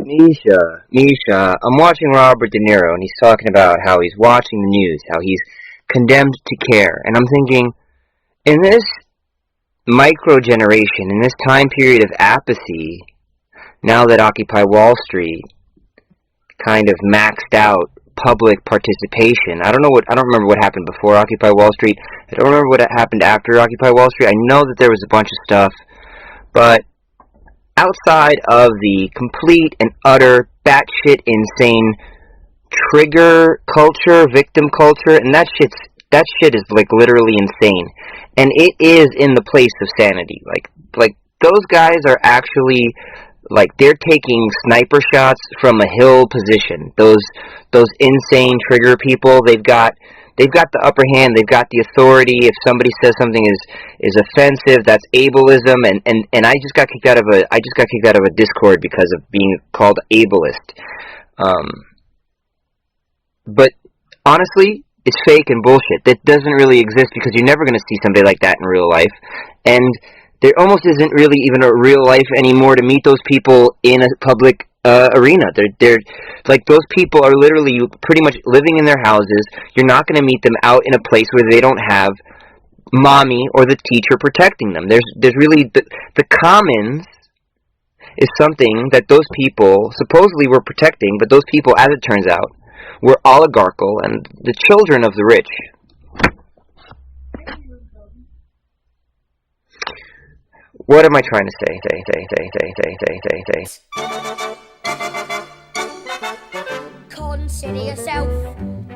Misha, I'm watching Robert De Niro, and he's talking about how he's watching the news, how he's condemned to care. And I'm thinking, in this micro-generation, in this time period of apathy, now that Occupy Wall Street kind of maxed out public participation, I don't remember what happened before Occupy Wall Street. I don't remember what happened after Occupy Wall Street. I know that there was a bunch of stuff, but outside of the complete and utter batshit insane trigger culture, victim culture, and that shit is like literally insane, and it is in the place of sanity. Like those guys are actually like they're taking sniper shots from a hill position. Those insane trigger people, they've got the upper hand, they've got the authority. If somebody says something is offensive, that's ableism, and I just got kicked out of a Discord because of being called ableist. But honestly, it's fake and bullshit. That doesn't really exist because you're never going to see somebody like that in real life, and there almost isn't really even a real life anymore to meet those people in a public arena. They're like, those people are literally pretty much living in their houses. You're not going to meet them out in a place where they don't have mommy or the teacher protecting them. There's really the commons is something that those people supposedly were protecting, but those people, as it turns out, were oligarchical and the children of the rich. What am I trying to say? Consider yourself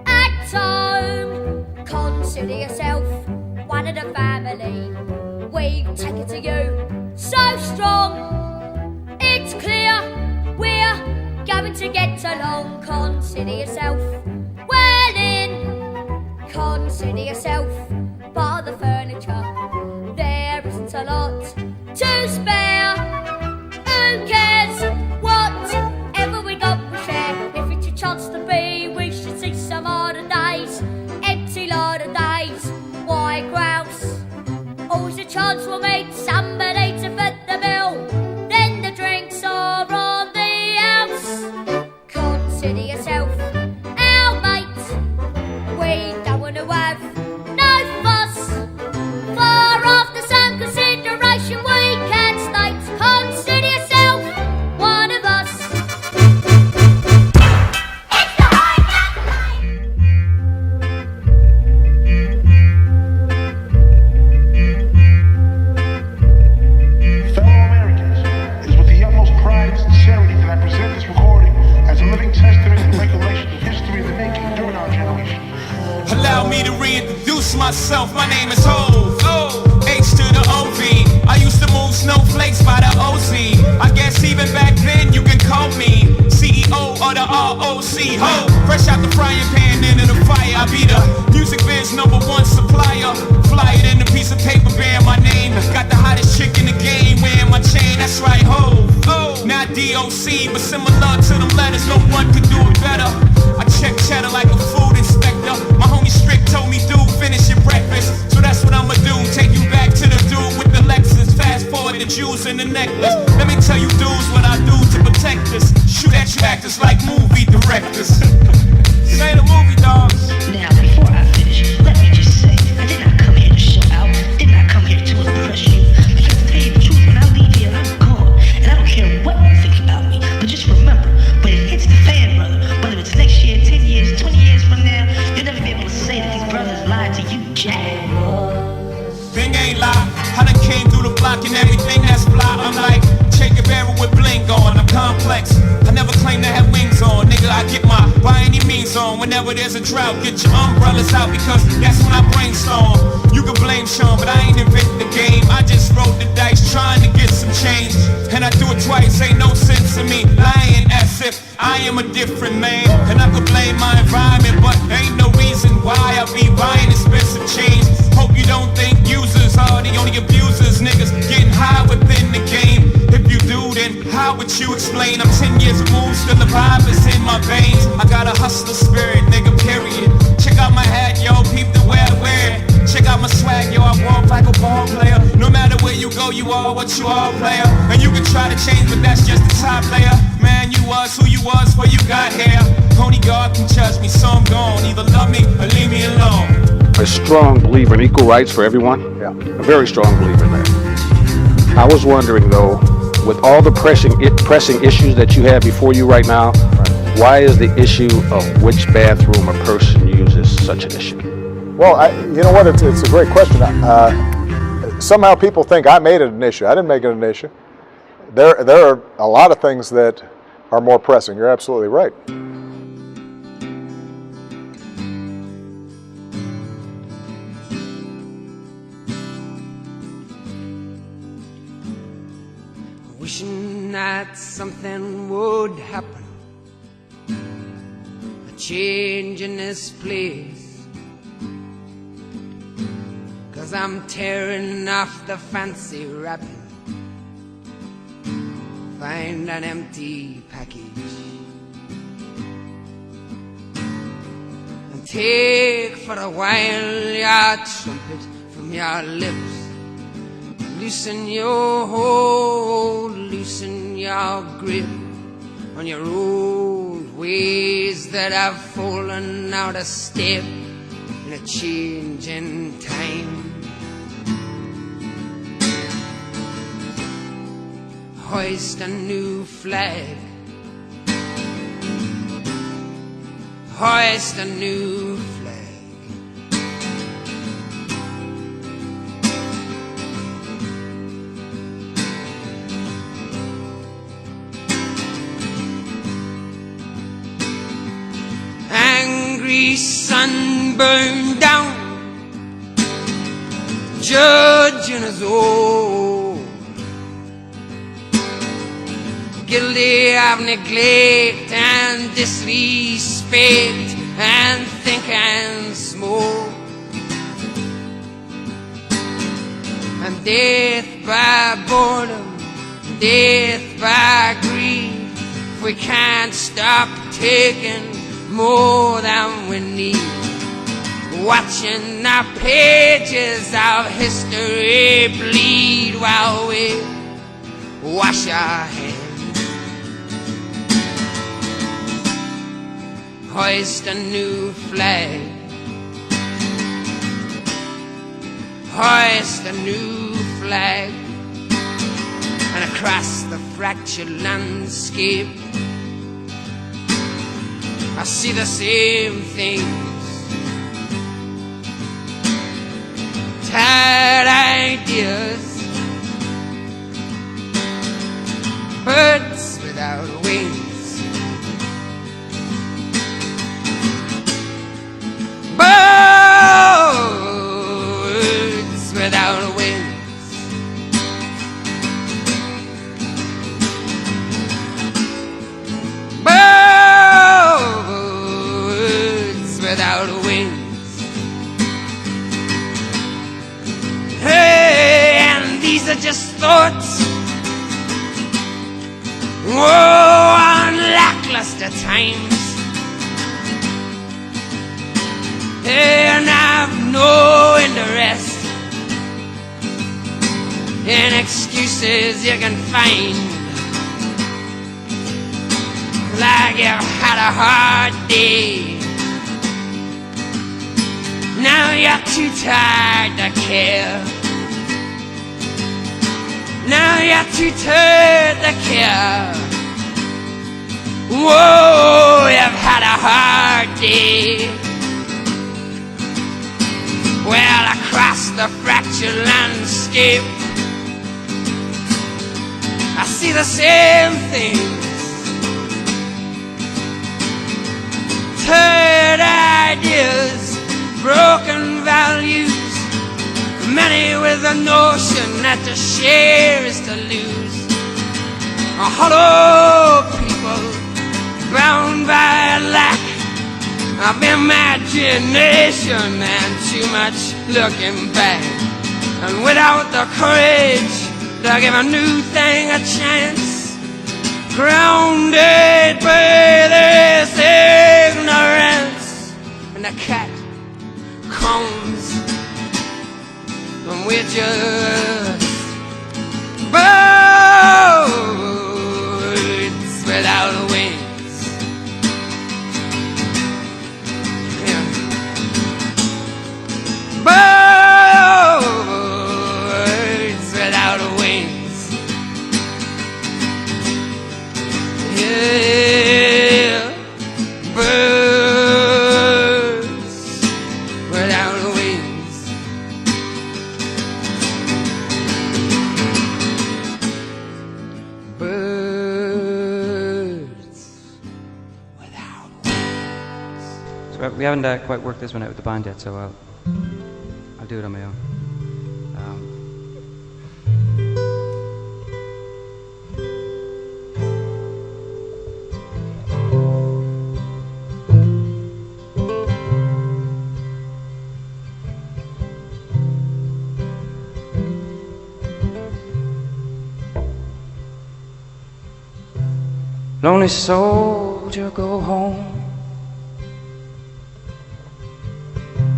at home. Consider yourself one of the family. We take it to you so strong. It's clear we're going to get along. Consider yourself well in. Consider yourself part of the furniture. There isn't a lot to spare. Who cares? Whatever we got, we share. If it's your chance to be, we should see some harder days. Empty lot of days. Why grouse? Always a chance we'll meet somebody to foot the bill. Then the drinks are on the house. Consider yourself our mate. We don't want to have no fuss. Far after some consideration, we can state. Consider yourself one of us. It's the hard knock life. Fellow Americans, it is with the utmost pride and sincerity that I present this recording as a living testament and recollection of history of the making during our generation. Allow me to reintroduce myself. My name is Hov. H to the OV. I used to move snowflakes by the OZ. I guess even back then you can call me CEO or the ROC. Ho, fresh out the frying pan into the fire. I be the music biz #1 supplier. Fly it in a piece of paper bearing my name. Got the hottest chick in the game wearing my chain. That's right, Hov. Not DOC, but similar to them letters. No one could do it better. I check cheddar like a food inspector. My homie Strick told me, dude, finish your breakfast. So that's what I'ma do. Take you back to the dude with the Lexus. Fast forward the jewels and the necklace. Let me tell you dudes what I do to protect us. Shoot at you actors like movie directors. Say the movie, dogs. Now, before I finish, let me just say, I did not come here to show out. Did not come here to impress you. Because to tell you the truth, when I leave here, I'm gone. And I don't care what you think about me. But just remember, when it hits the fan, brother, whether it's next year, 10 years, 20 years from now, you'll never be able to say that these brothers lied to you, Jack. Thing ain't lie. I done came through the block and everything that's fly. I'm like Jacob Barrel with blink on. I'm complex. I never claim to have wings on. Nigga, I get my by any means on. Whenever there's a drought, get your umbrellas out because that's when I brainstorm. You can blame Sean, but I ain't invented the game. I just rolled the dice trying to get some change. And I do it twice, ain't no sense in me lying as if I am a different man. And I could blame my environment, but ain't no reason why I be buying expensive chains. Hope you don't think users are the only abusers. Niggas getting high within the game. If you do, then how would you explain? I'm 10 years removed, still the vibe is in my veins. I got a hustler spirit, nigga, period. Check out my hat, yo, peep the way I wear it. Check out my swag, yo, I walk like a ball player. No matter where you go, you are what you are, player. And you can try to change, but that's just the top layer. Man, you was was before you got here. Only God can judge me, so I'm gone. Either love me or leave me alone. A strong believer in equal rights for everyone. Yeah. A very strong believer in that. I was wondering though, with all the pressing issues that you have before you right now, why is the issue of which bathroom a person uses such an issue? Well, you know what? It's a great question. Somehow people think I made it an issue. I didn't make it an issue. There are a lot of things that are more pressing. You're absolutely right. Wishing that something would happen, a change in this place, 'cause I'm tearing off the fancy wrapping, find an empty package, and take for a while your trumpet from your lips. Loosen your hold, loosen your grip on your old ways that have fallen out of step in a changing time. Hoist a new flag, hoist a new flag. Angry sun burned down, judging us all, guilty of neglect and disrespect and thinking small, and death by boredom, death by grief. We can't stop taking more than we need, watching our pages of history bleed while we wash our hands. Hoist a new flag, hoist a new flag, and across the fractured landscape I see the same things, tired ideas, birds without wings, birds without wings. Without wings. Hey, and these are just thoughts. Whoa, on lackluster times. Hey, and I've no interest in excuses you can find, like you've had a hard day. Now you're too tired to care. Now you're too tired to care. Whoa, you've had a hard day. Well, across the fractured landscape I see the same things, tired ideas, broken values, many with the notion that to share is to lose. A hollow people bound by lack of imagination and too much looking back, and without the courage to give a new thing a chance, grounded by this ignorance. And the cat comes and we're just birds without wings. Yeah, birds without wings. Birds without wings. So we haven't quite worked this one out with the band yet, so I'll do it on my own. Lonely soldier, go home.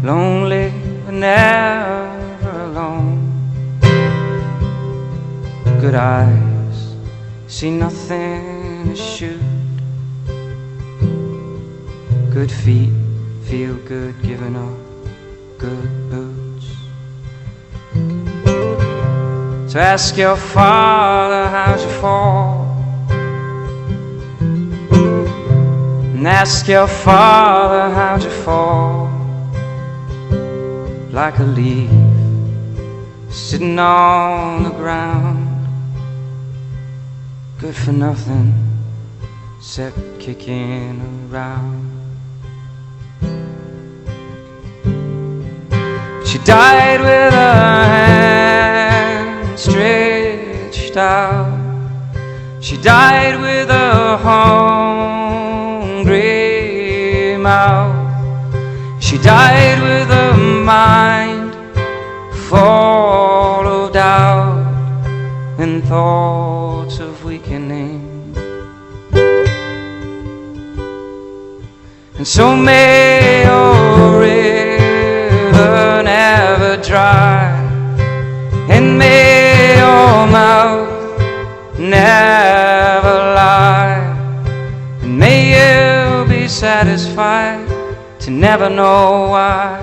Lonely but never alone. Good eyes see nothing to shoot. Good feet feel good giving up good boots. So ask your father how'd you fall, and ask your father how'd you fall. Like a leaf sitting on the ground, good for nothing except kicking around. She died with her hand stretched out. She died with a hungry mouth. She died with a mind full of doubt and thoughts of weakening. And so may your river never dry, and may your mouth never lie, and may you be satisfied to never know why.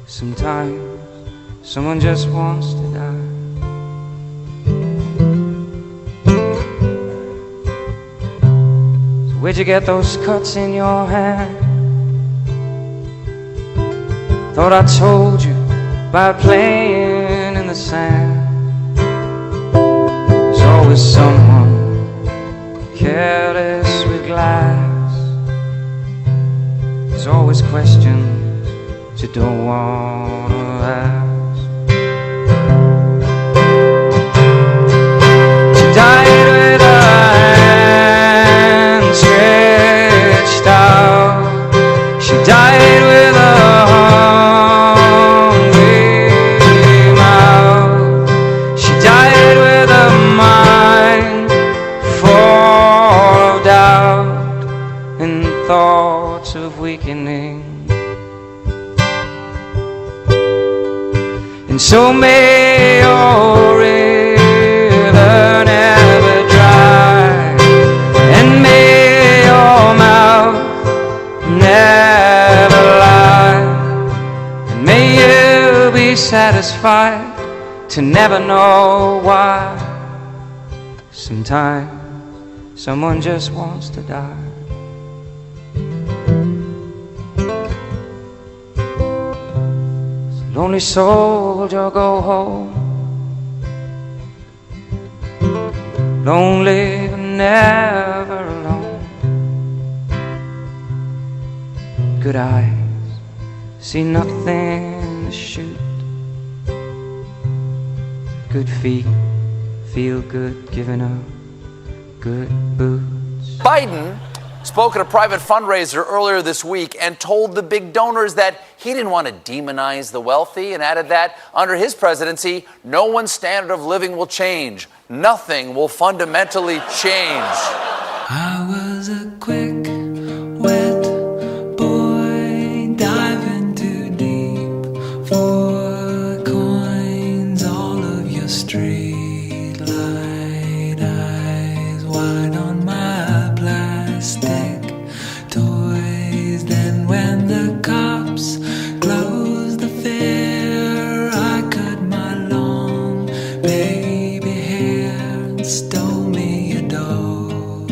Sometimes someone just wants to die. So where'd you get those cuts in your hand? Thought I told you about playing in the sand. There's always someone careless with glass. There's always questions you don't want to ask. She died with her hand stretched out. She died with a hungry mouth. She died with a mind full of doubt and thoughts of weakening. And so may your river never dry, and may your mouth never lie, and may you be satisfied to never know why. Sometimes someone just wants to die. Lonely soldier, go home. Lonely but never alone. Good eyes see nothing to shoot. Good feet feel good giving up good boots. Biden spoke at a private fundraiser earlier this week and told the big donors that he didn't want to demonize the wealthy, and added that under his presidency, no one's standard of living will change. Nothing will fundamentally change. I was a quick, wet boy diving too deep for coins. All of your street light eyes wide on my plastic toys. Then when the cops closed the fair, I cut my long baby hair and stole me a doll.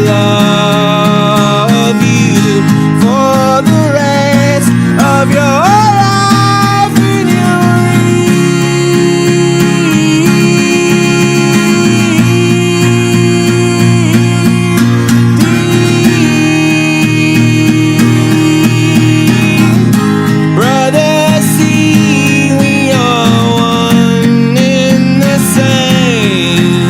love you for the rest of your life in your brother. See, we are one in the same.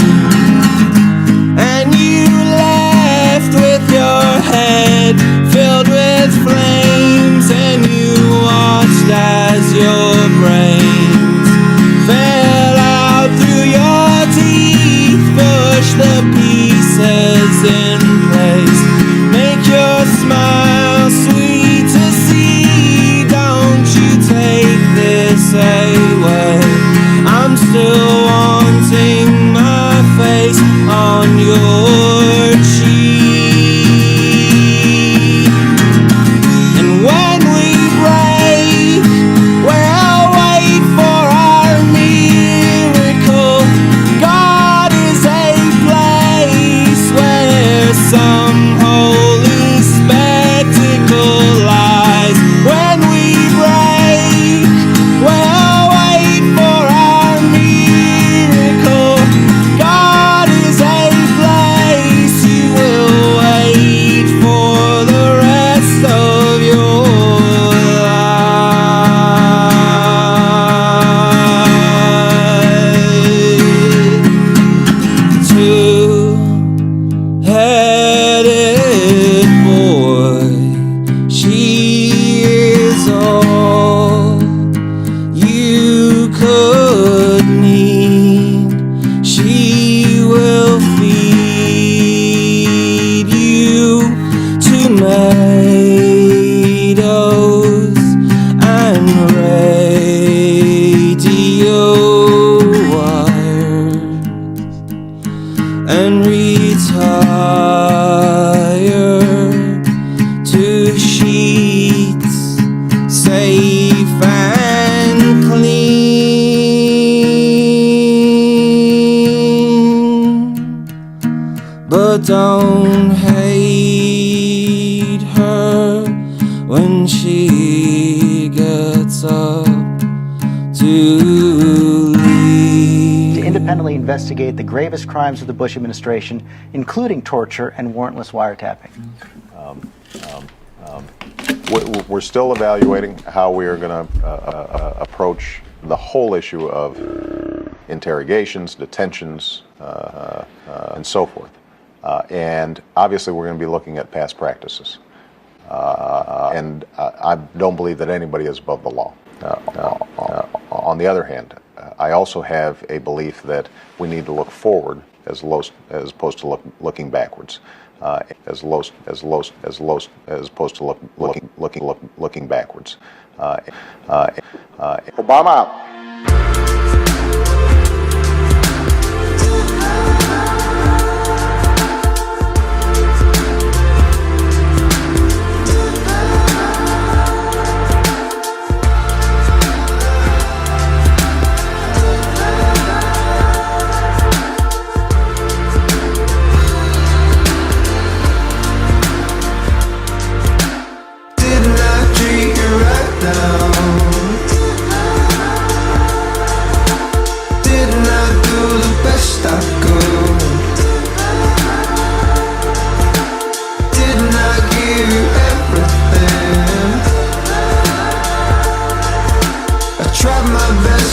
And you left with your head filled with flames, and you watched as your brains fell out through your teeth. Push the pieces in place, make your smile sweet to see. Don't you take this away, I'm still wanting my face on your cheek. And when we break, we'll wait for our miracle. God is a place where some holy spectacle lies. When we break, we'll wait for our miracle. God is a place you will wait for the rest of your life. Two-headed boy, she is all you could need. She will feed you tomatoes and radio wires, and retire to sheets safe and clean. But don't hate her when she gets up to leave. To independently investigate the gravest crimes of the Bush administration, including torture and warrantless wiretapping. We're still evaluating how we are going to approach the whole issue of interrogations, detentions, and so forth. And obviously we're going to be looking at past practices. And I don't believe that anybody is above the law. On the other hand, I also have a belief that we need to look forward as opposed to looking backwards. As opposed to looking backwards. Obama out.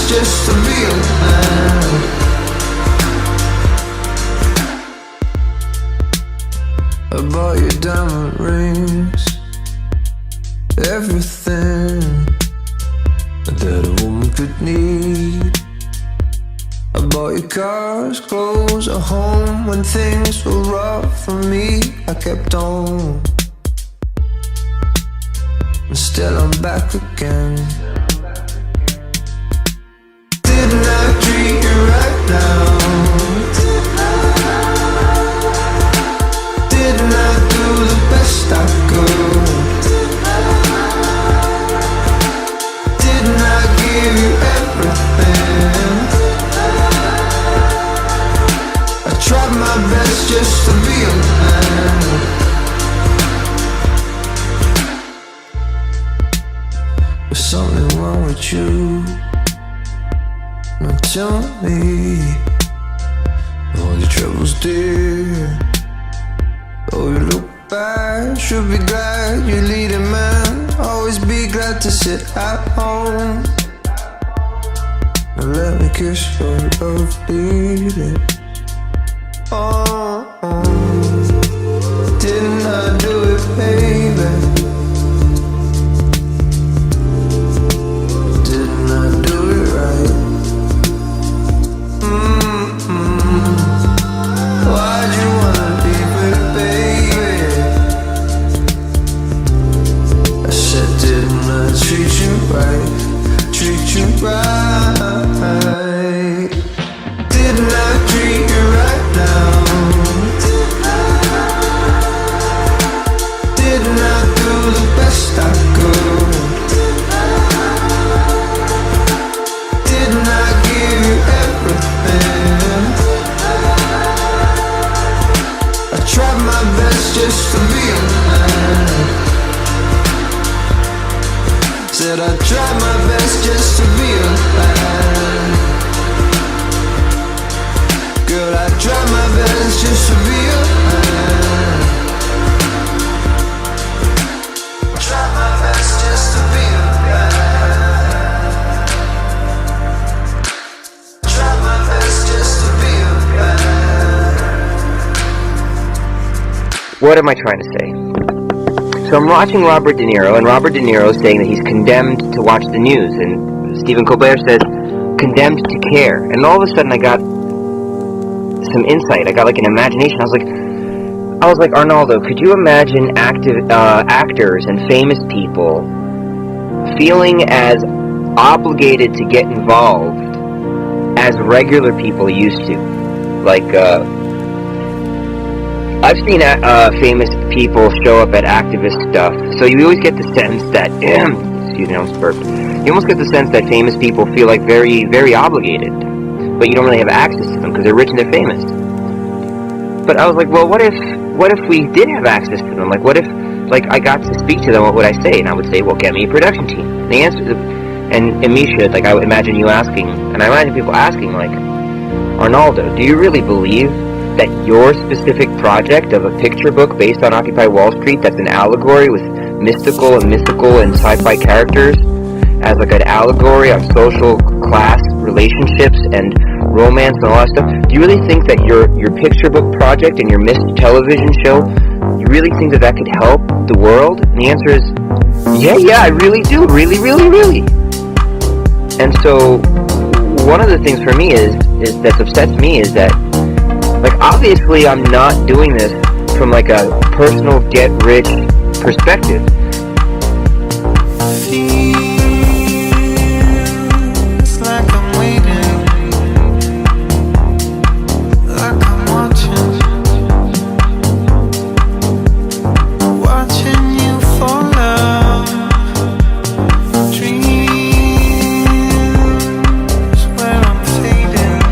Just to be a man. I bought you diamond rings, everything that a woman could need. I bought you cars, clothes, a home. When things were rough for me, I kept on. And still I'm back again. Didn't I treat you right now? Didn't I do the best I could? Didn't I give you everything? I tried my best just to be a man. with you. Now tell me all your troubles, dear. Oh, you look bad, should be glad you're leading, man. Always be glad to sit at home. Now let me kiss your lovely lips. Oh, didn't I do it, baby? Didn't I do it right? Why'd you wanna leave it, baby? I said, didn't I treat you right? Treat you right? Didn't I treat you right now? Didn't I do the best I could? Didn't I give you everything? I tried my best just to be a man. Said I tried my best just to be a man. Girl, I tried my best just to be a man. Tried my best just to be a man. Tried my best just to be a man. What am I trying to say? So I'm watching Robert De Niro, and Robert De Niro is saying that he's condemned to watch the news, and Stephen Colbert says, condemned to care. And all of a sudden I got some insight. I got like an imagination. I was like, Arnaldo, could you imagine actors and famous people feeling as obligated to get involved as regular people used to? Like, I've seen famous people show up at activist stuff, so you always get the sense that, excuse me, I almost burped. You almost get the sense that famous people feel like very, very obligated, but you don't really have access to them because they're rich and they're famous. But I was like, well, what if we did have access to them? Like, what if, like, I got to speak to them? What would I say? And I would say, well, get me a production team. And the answer, and Misha, like, I would imagine you asking, and I imagine people asking, like, Arnaldo, do you really believe that your specific project of a picture book based on Occupy Wall Street that's an allegory with mystical and sci-fi characters as like an allegory on social class relationships and romance and all that stuff, do you really think that your picture book project and your missed television show, you really think that that could help the world? And the answer is, yeah, I really do, really. And so one of the things for me is that upsets me is that, like, obviously I'm not doing this from like a personal get-rich perspective. Feels like I'm waiting, like I'm watching you fall out. Dreams where I'm fading.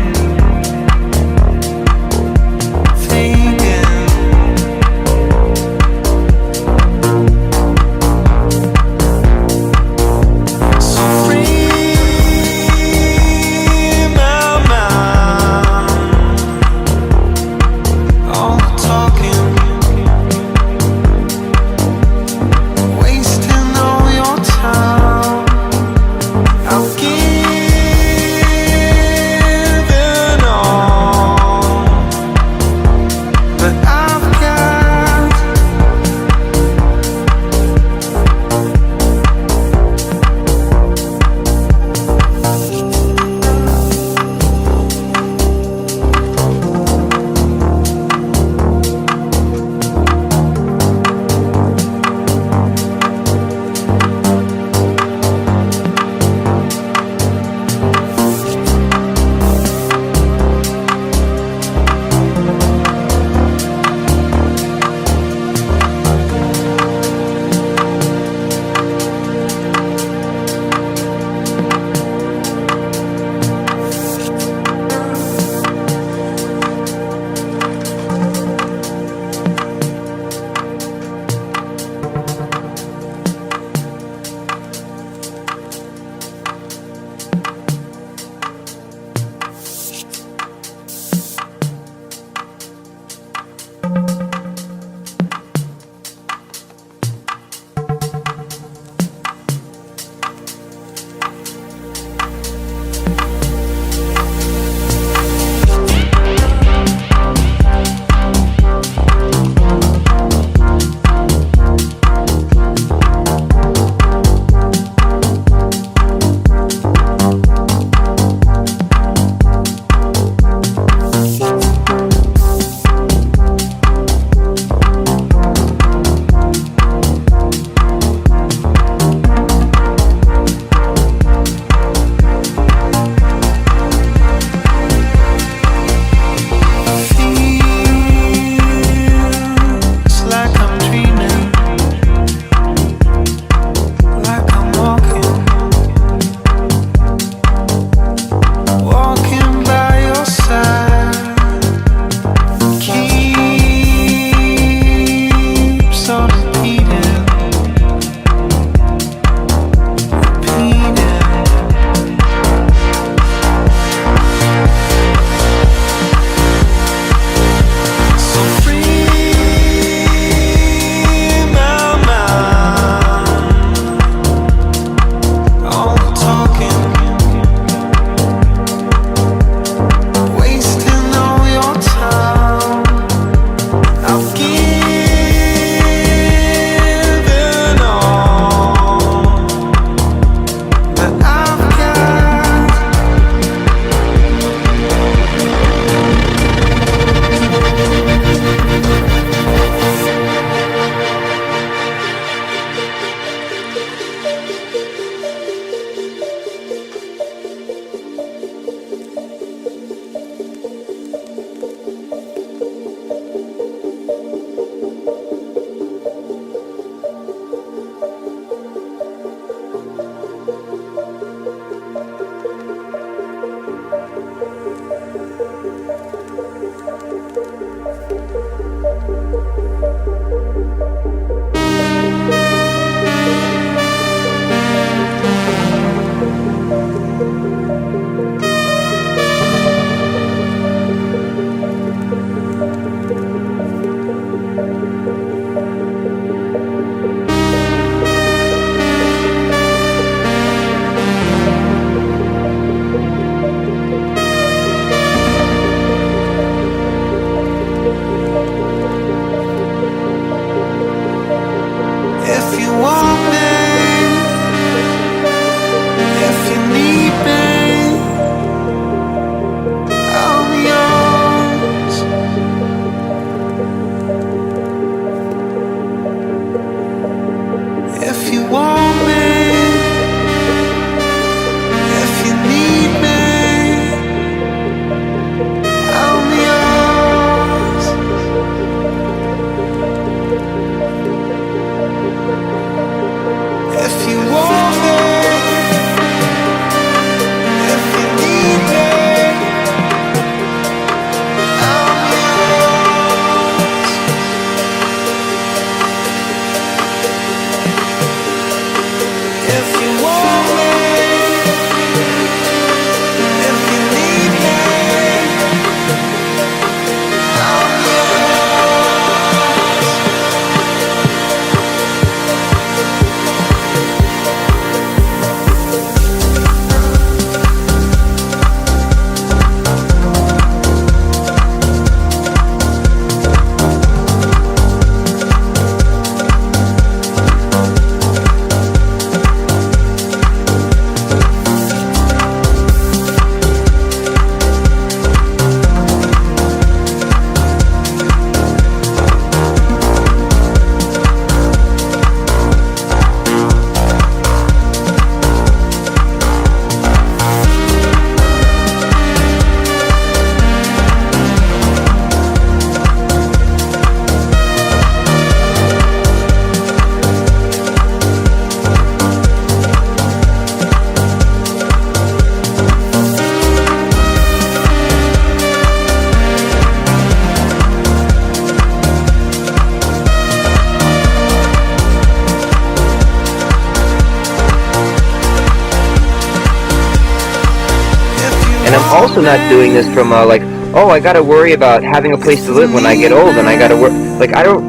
also not doing this from like, oh, I gotta worry about having a place to live when I get old, and I gotta work. Like, I don't,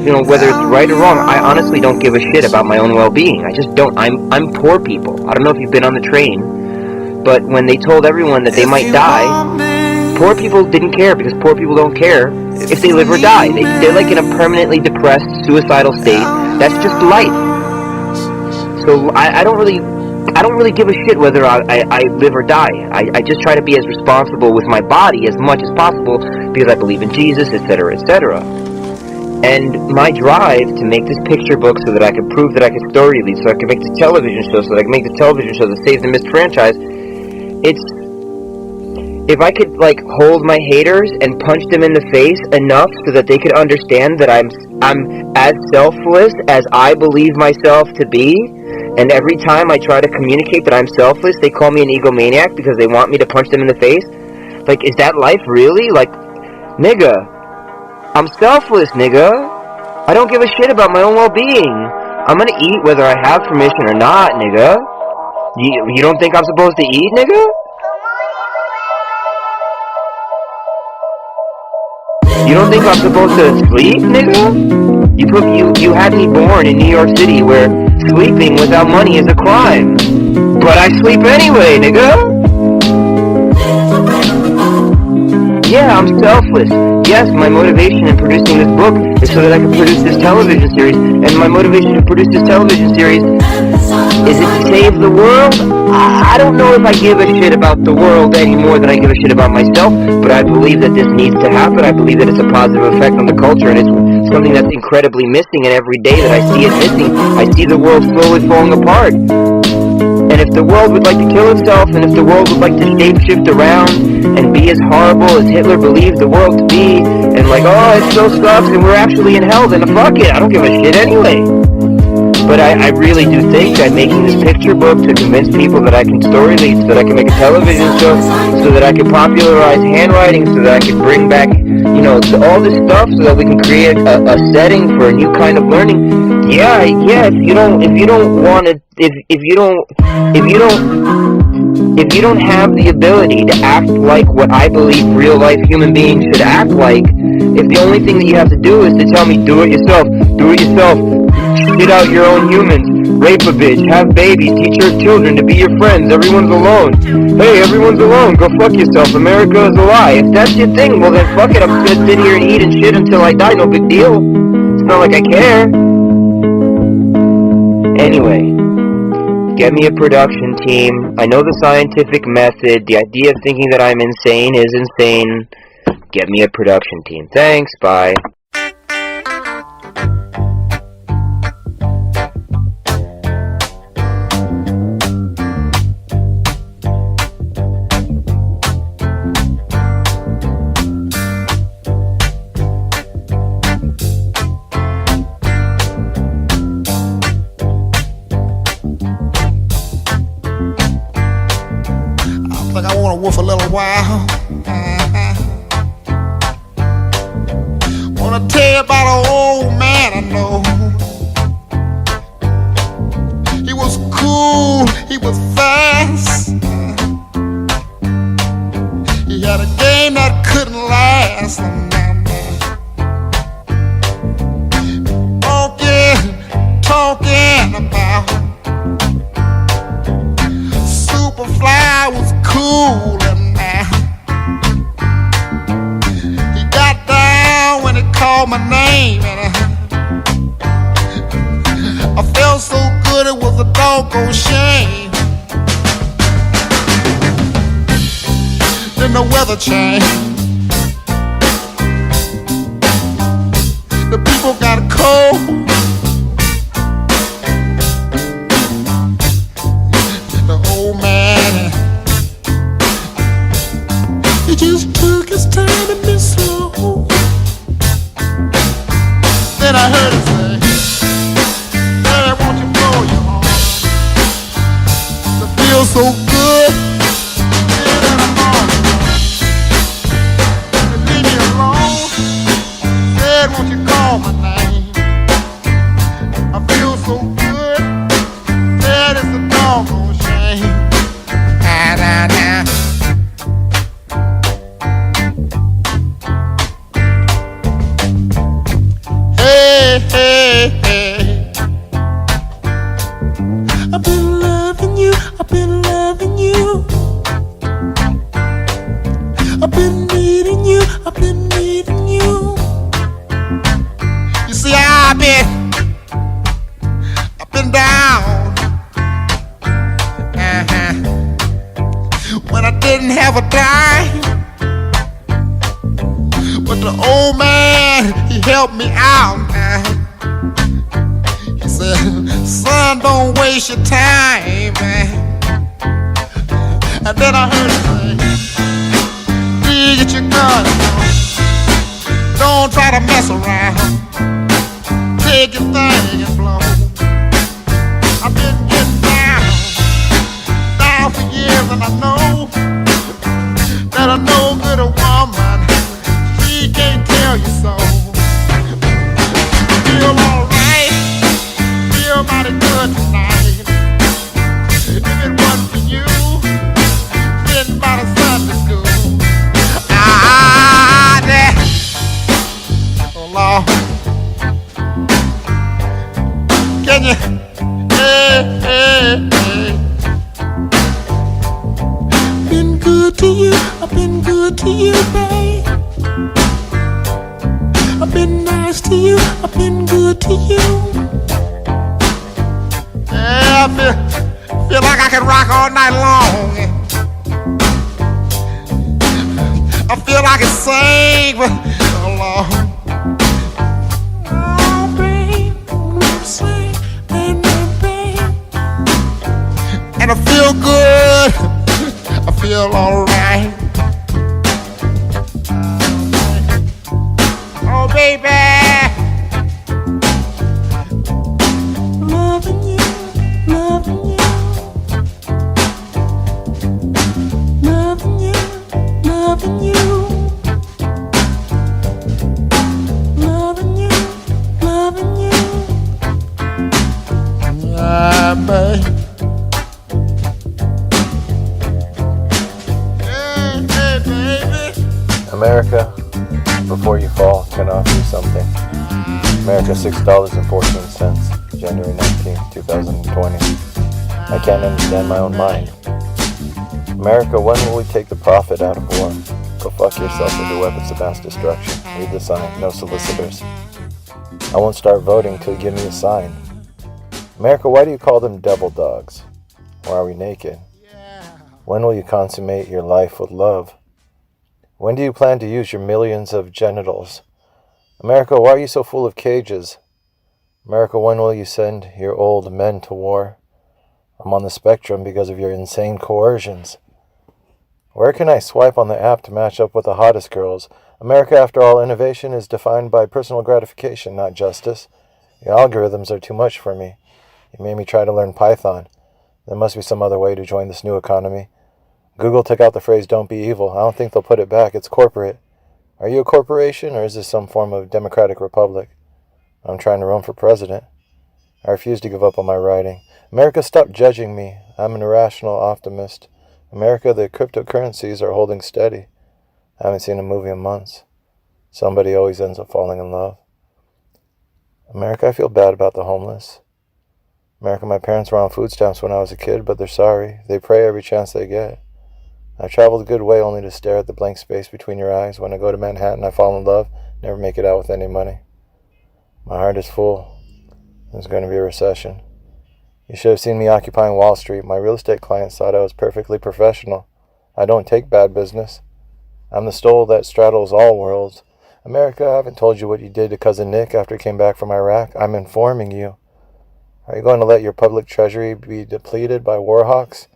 you know, whether it's right or wrong, I honestly don't give a shit about my own well-being. I just don't. I'm poor people. I don't know if you've been on the train, but when they told everyone that they might die, poor people didn't care, because poor people don't care if they live or die. They're like in a permanently depressed, suicidal state. That's just life. So I don't really give a shit whether I live or die. I just try to be as responsible with my body as much as possible, because I believe in Jesus, etc., etc. And my drive to make this picture book so that I could prove that I could story lead, so I could make the television show, so that I could make the television show that saves the missed franchise, it's... If I could, like, hold my haters and punch them in the face enough so that they could understand that I'm as selfless as I believe myself to be, and every time I try to communicate that I'm selfless, they call me an egomaniac because they want me to punch them in the face. Like, is that life really? Like, nigga, I'm selfless, nigga. I don't give a shit about my own well-being. I'm gonna eat whether I have permission or not, nigga. You don't think I'm supposed to eat, nigga? You don't think I'm supposed to sleep, nigga? You had me born in New York City, where sleeping without money is a crime. But I sleep anyway, nigga. Yeah, I'm selfless. Yes, my motivation in producing this book is so that I can produce this television series. And my motivation to produce this television series is it to save the world? I don't know if I give a shit about the world any more than I give a shit about myself, but I believe that this needs to happen. I believe that it's a positive effect on the culture, and it's something that's incredibly missing, and every day that I see it missing, I see the world slowly falling apart. And if the world would like to kill itself, and if the world would like to shapeshift around and be as horrible as Hitler believed the world to be, and like, oh, it so sucks and we're actually in hell, then fuck it, I don't give a shit anyway. But I really do think that making this picture book to convince people that I can story lead, so that I can make a television show, so that I can popularize handwriting, so that I can bring back, you know, all this stuff, so that we can create a setting for a new kind of learning. Yeah, if you don't want to, if you don't have the ability to act like what I believe real life human beings should act like, if the only thing that you have to do is to tell me, do it yourself, shit out your own humans, rape a bitch, have babies, teach your children to be your friends, everyone's alone. Hey, everyone's alone, go fuck yourself, America is a lie. If that's your thing, well then fuck it, I'm just gonna sit here and eat and shit until I die, no big deal. It's not like I care. Anyway, get me a production team. I know the scientific method. The idea of thinking that I'm insane is insane. Get me a production team. Thanks, bye. For a little while. Wanna tell you about an old man I know. He was cool, he was fast. He had a game that couldn't last. Talking about Superfly was cool. Called my name and I felt so good it was a doggone shame. Then the weather changed. The people got cold. The old man, he just took his time and been slow. Then I heard him say, "Hey, won't you blow your horn? It feels so good. Yeah, in the morning. Leave me alone." Said, "Won't you call my name? I feel so good. Said it's a doggone shame." Nah. I've been loving you, I've been loving you. I've been needing you, I've been needing you. You see, I've been down. When I didn't have a dime, but the old man, he helped me out. He said, son, don't waste your time, man. And then I heard him say, get your gun, don't try to mess around. Take your thing and blow. I've been getting down for years, and I know that I know good a woman, she can't tell you so. Feel alright, feel mighty good tonight. If it wasn't for you, been by the Sunday school. There. Oh Lord, can you? Hey. Been good to you, I've been good to you, babe. I've been nice to you, I've been good to you. Yeah, I feel like I can rock all night long. I feel like I can sing, but so long. Oh, babe, sing, babe. And I feel good. I feel alright. Oh, baby. Loving you, loving you. Loving you, loving you. Loving you, loving you. Yeah, babe. America, before you fall, can I offer you something? America, $6.14, January 19th, 2020. I can't understand my own mind. America, when will we take the profit out of war? Go fuck yourself with your weapons of mass destruction. Read the sign, no solicitors. I won't start voting till you give me a sign. America, why do you call them devil dogs? Why are we naked? When will you consummate your life with love? When do you plan to use your millions of genitals? America, why are you so full of cages? America, when will you send your old men to war? I'm on the spectrum because of your insane coercions. Where can I swipe on the app to match up with the hottest girls? America, after all, innovation is defined by personal gratification, not justice. Your algorithms are too much for me. You made me try to learn Python. There must be some other way to join this new economy. Google took out the phrase, don't be evil. I don't think they'll put it back. It's corporate. Are you a corporation, or is this some form of democratic republic? I'm trying to run for president. I refuse to give up on my writing. America, stop judging me. I'm an irrational optimist. America, the cryptocurrencies are holding steady. I haven't seen a movie in months. Somebody always ends up falling in love. America, I feel bad about the homeless. America, my parents were on food stamps when I was a kid, but they're sorry. They pray every chance they get. I've traveled a good way only to stare at the blank space between your eyes. When I go to Manhattan, I fall in love, never make it out with any money. My heart is full. There's going to be a recession. You should have seen me occupying Wall Street. My real estate clients thought I was perfectly professional. I don't take bad business. I'm the stool that straddles all worlds. America, I haven't told you what you did to Cousin Nick after he came back from Iraq. I'm informing you. Are you going to let your public treasury be depleted by war hawks?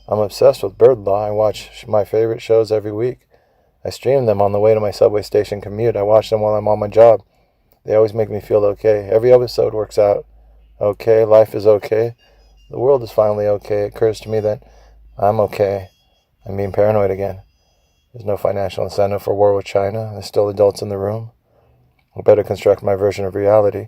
I'm obsessed with bird law. I watch my favorite shows every week. I stream them on the way to my subway station commute. I watch them while I'm on my job. They always make me feel okay. Every episode works out. Okay, life is okay. The world is finally okay. It occurs to me that I'm okay. I'm being paranoid again. There's no financial incentive for war with China. There's still adults in the room. I better construct my version of reality.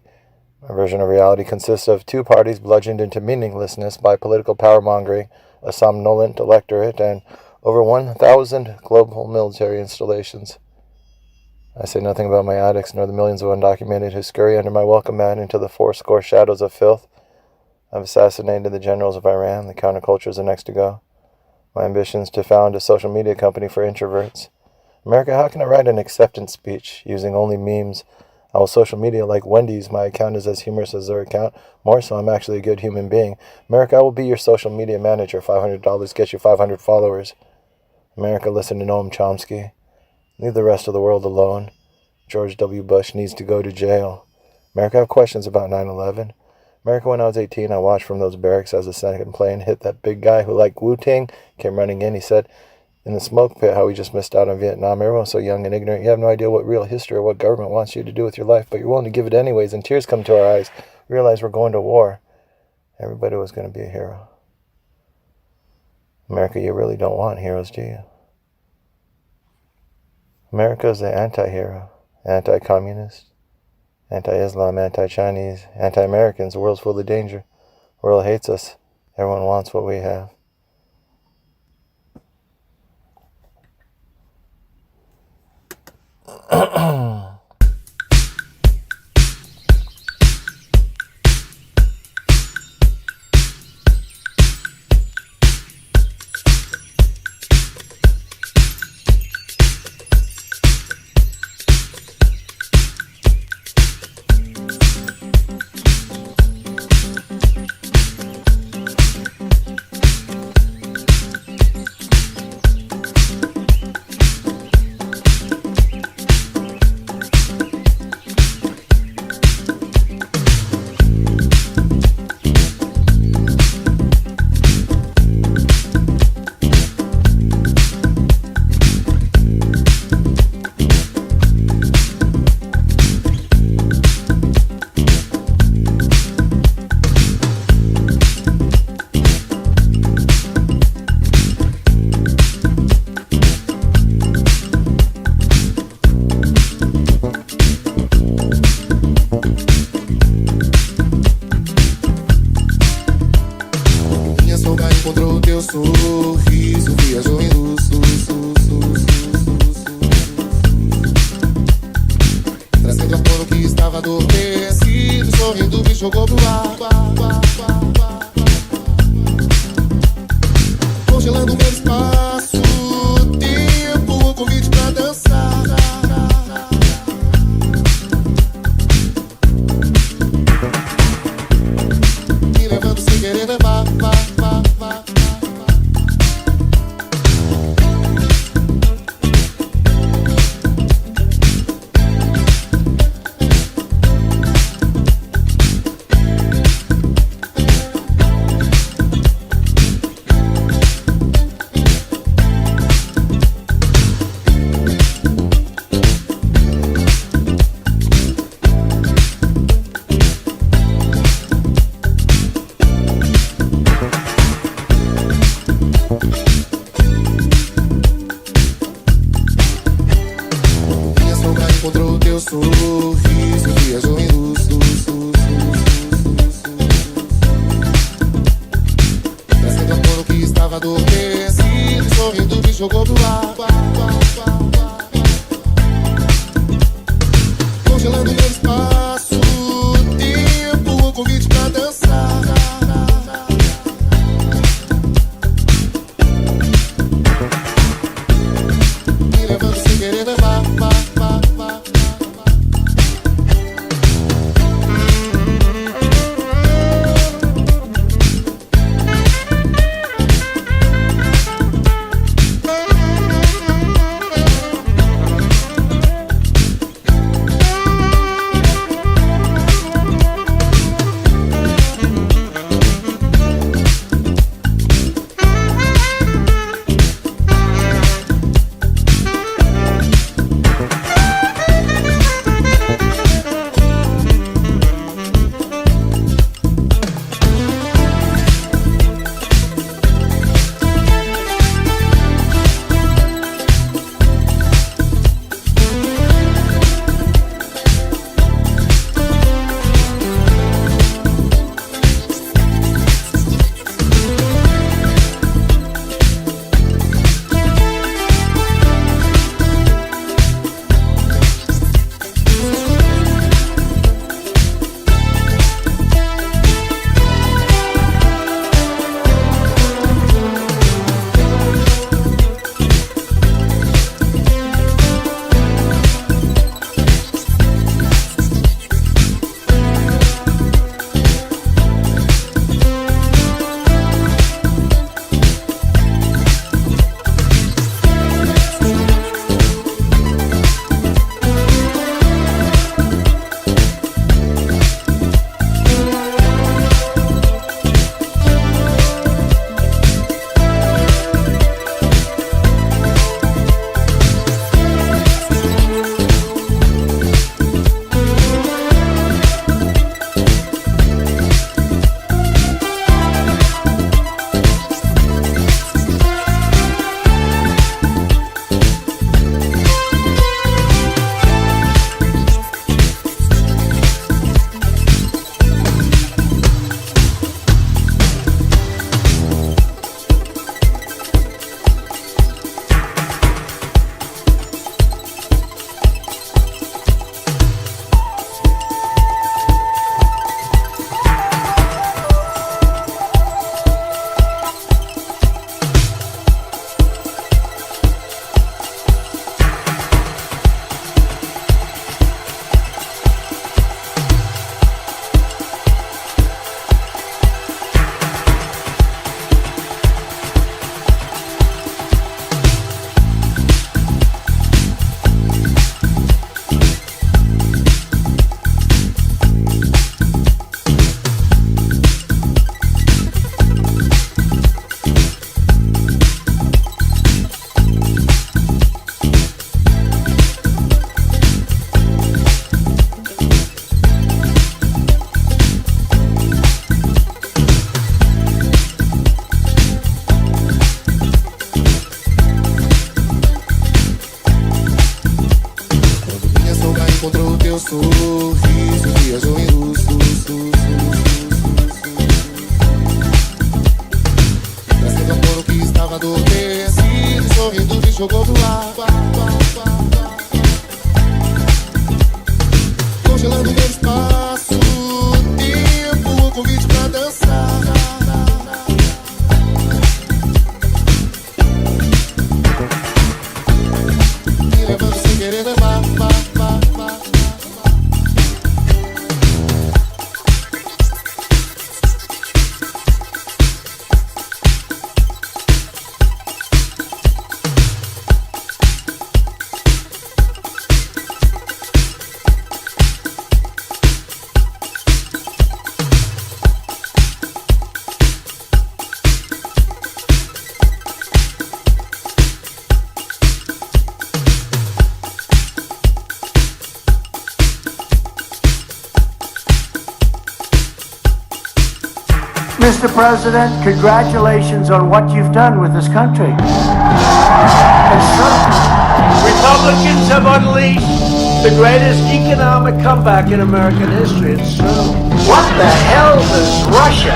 My version of reality consists of two parties bludgeoned into meaninglessness by political power-mongering, a somnolent electorate, and over 1,000 global military installations. I say nothing about my addicts, nor the millions of undocumented who scurry under my welcome mat into the fourscore shadows of filth. I've assassinated the generals of Iran. The counterculture is the next to go. My ambition is to found a social media company for introverts. America, how can I write an acceptance speech using only memes? I will social media like Wendy's. My account is as humorous as their account. More so, I'm actually a good human being. America, I will be your social media manager. $500 gets you 500 followers. America, listen to Noam Chomsky. Leave the rest of the world alone. George W. Bush needs to go to jail. America, I have questions about 9/11. America, when I was 18, I watched from those barracks as the second plane hit that big guy who, like Wu-Tang, came running in. He said, in the smoke pit, how we just missed out on Vietnam. Everyone's so young and ignorant. You have no idea what real history or what government wants you to do with your life, but you're willing to give it anyways, and tears come to our eyes. We realize we're going to war. Everybody was going to be a hero. America, you really don't want heroes, do you? America is the anti-hero, anti-communist, anti-Islam, anti-Chinese, anti-Americans. The world's full of danger. The world hates us. Everyone wants what we have. sorriso viajou em luz. Trazendo à tona o que estava adormecido, sorrindo me jogou pro ar. Congelando meu espaço, tempo, o convite pra dançar. Me levando sem querer levar. Encontrou teu sorriso, viajou em luz. Trazendo à tona o que estava adormecido, sorrindo me jogou pro ar. Congelando meu espaço, tempo, o convite pra dançar. Me levando sem querer levar. deixa eu controlar. Congelando meu espaço, tempo, convite pra dançar. Me levando sem querer levar. Mr. President, congratulations on what you've done with this country. It's true. Republicans have unleashed the greatest economic comeback in American history. It's true. What the hell does Russia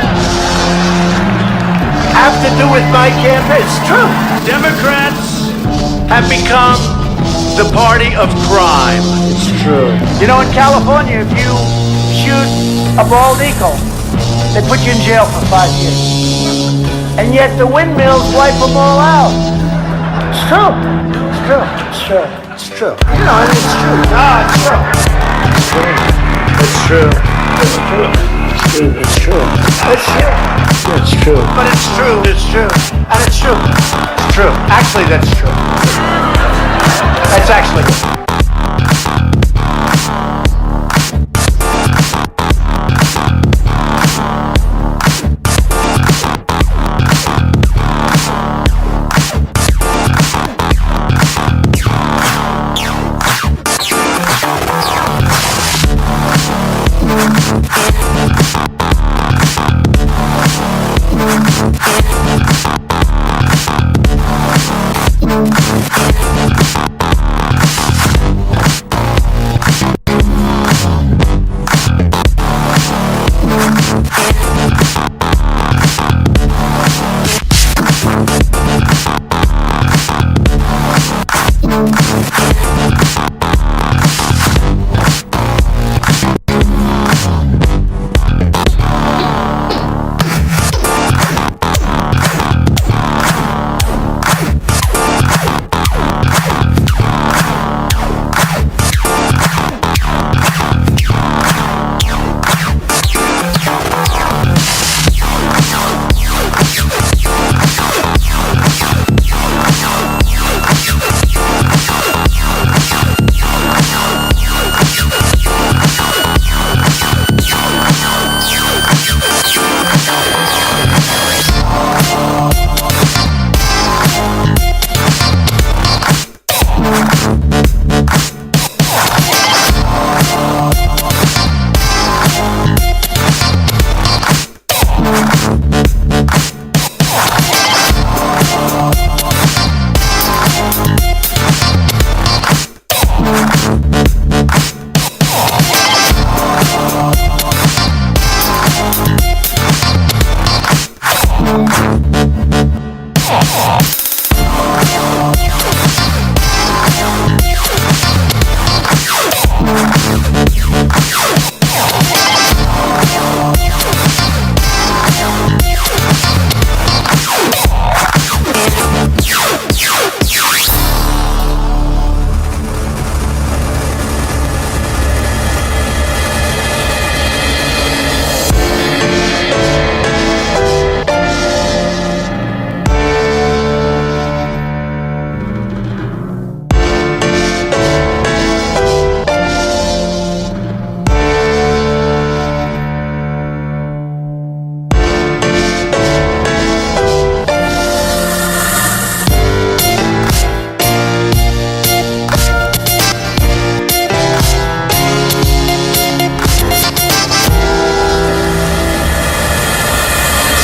have to do with my campaign? It's true. Democrats have become the party of crime. It's true. You know, in California, if you shoot a bald eagle, they put you in jail for 5 years. And yet the windmills wipe them all out. It's true. It's true. It's true. It's true. You know, and it's true. No, it's true. It's true. It's true. It's true. It's true. It's true. But it's true. It's true. And it's true. It's true. Actually, that's true. That's actually true.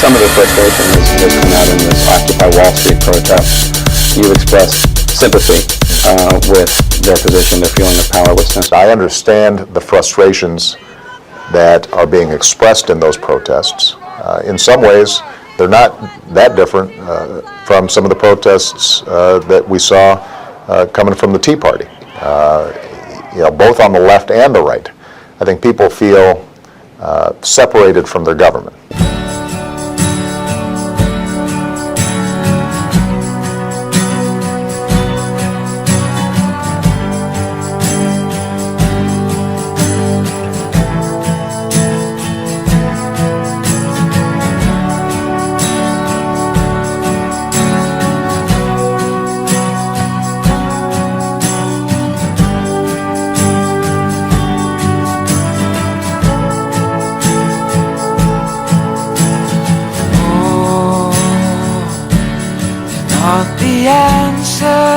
Some of the frustration has come out in this Occupy Wall Street protest. You expressed sympathy with their position, their feeling of powerlessness. I understand the frustrations that are being expressed in those protests. In some ways, they're not that different from some of the protests that we saw coming from the Tea Party, both on the left and the right. I think people feel separated from their government. Not the answer,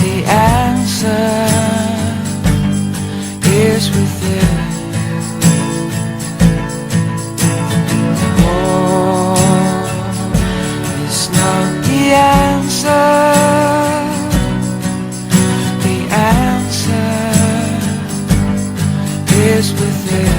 the answer is within. Oh, it's not the answer, the answer is within.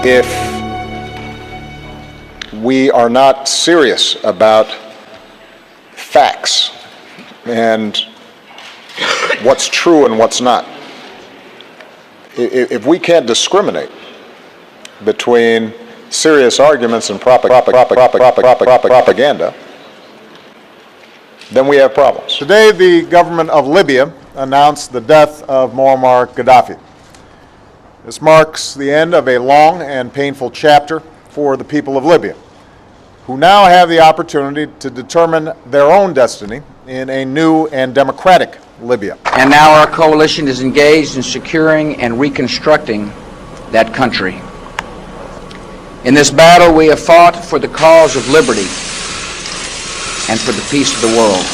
if we are not serious about facts and what's true and what's not, if we can't discriminate between serious arguments and propaganda, then we have problems. Today, the government of Libya announced the death of Muammar Gaddafi. This marks the end of a long and painful chapter for the people of Libya, who now have the opportunity to determine their own destiny in a new and democratic Libya. And now our coalition is engaged in securing and reconstructing that country. In this battle, we have fought for the cause of liberty and for the peace of the world.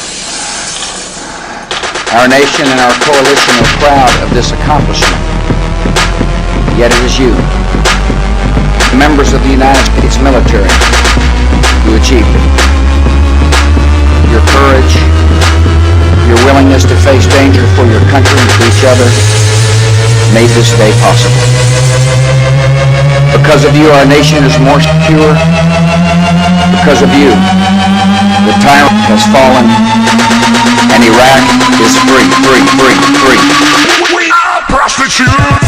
Our nation and our coalition are proud of this accomplishment. Yet it is you, members of the United States military, who achieved it. Your courage, your willingness to face danger for your country and for each other made this day possible. Because of you, our nation is more secure. Because of you, the tyrant has fallen and Iraq is free. We are prostitutes!